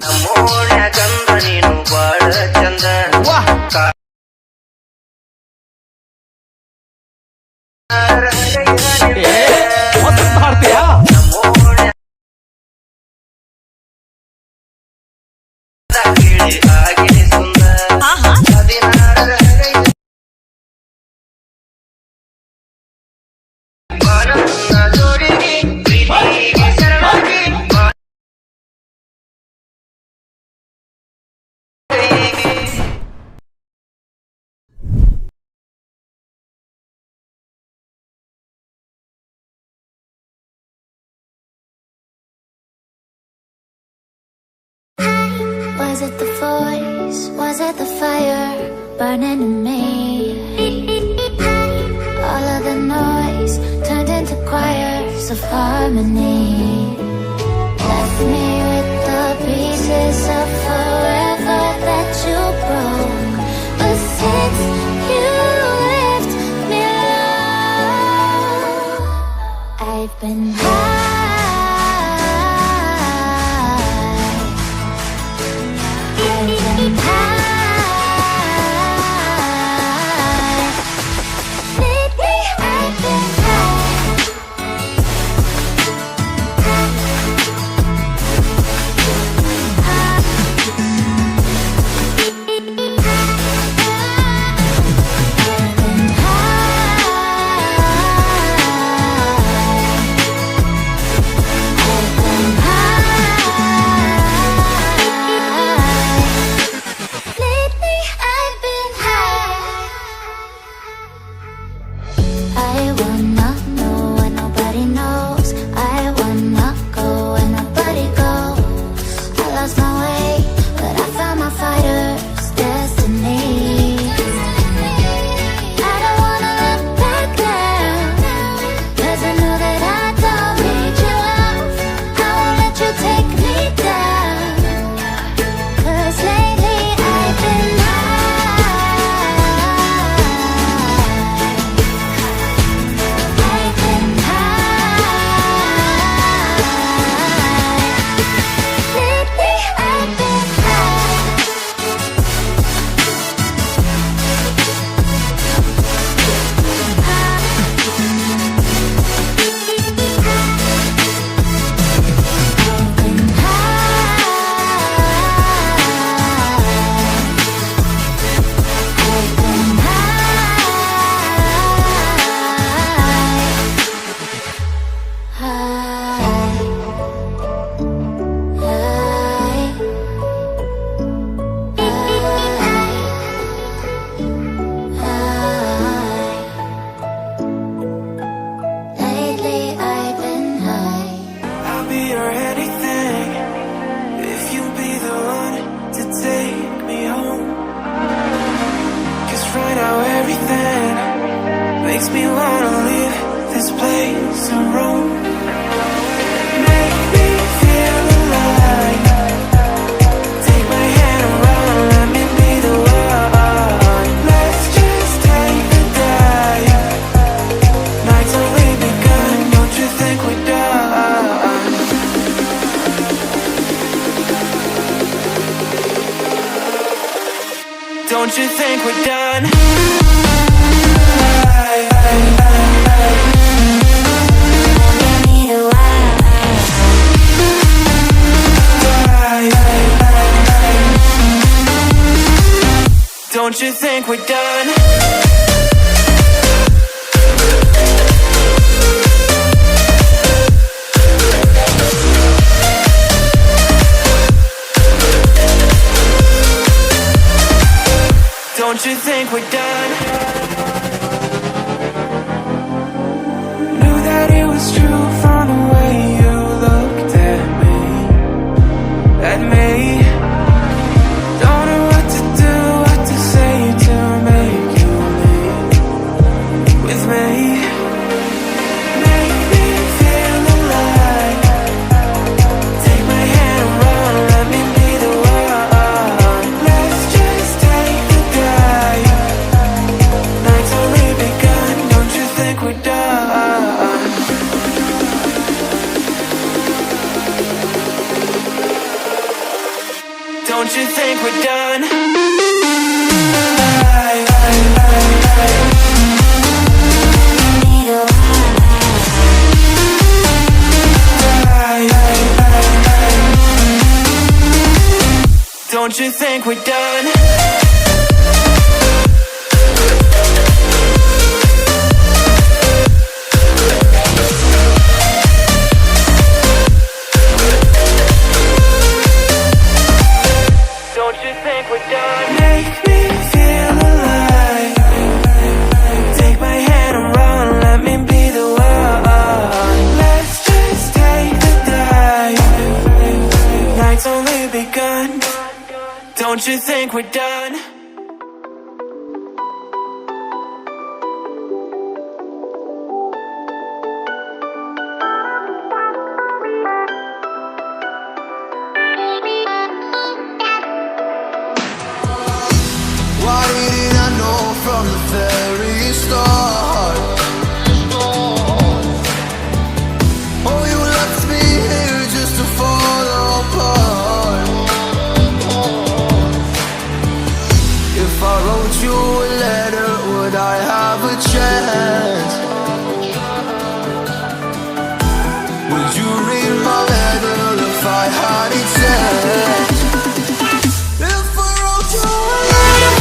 ನಮ್ಮೋಣ್ಯಾಗಂದ ನೀನು ಬಾಳ ಚಂದ ಕೇಳಿ ಆಗಿ ಸುಂದರ Was it the voice? Was it the fire burning in me? All of the noise turned into choirs of harmony. Left me with the pieces of forever that you broke. But since you left me alone, I've been high. Don't you think we're done? Don't you think we're done? Don't you think we're done? Knew that it was true from the way you looked at me. At me. Don't know what to do, what to say to make you leave with me. Make me feel alive. Take my hand and run, let me be the one. Let's just take the dive. Night's only begun, don't you think we're done? Don't you think we're done? Don't you think we're done? Don't you think we're done? Make me feel alive. Take my hand and run, let me be the one. Let's just take the dive. Night's only begun. Don't you think we're done? Why didn't I know from the very start? Oh, you left me here just to fall apart. If I wrote you a letter, would I have a chance? Would you read my letter if I had it sent? If I wrote you a letter,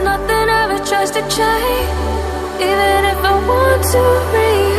nothing ever tries to change. Even if I want to read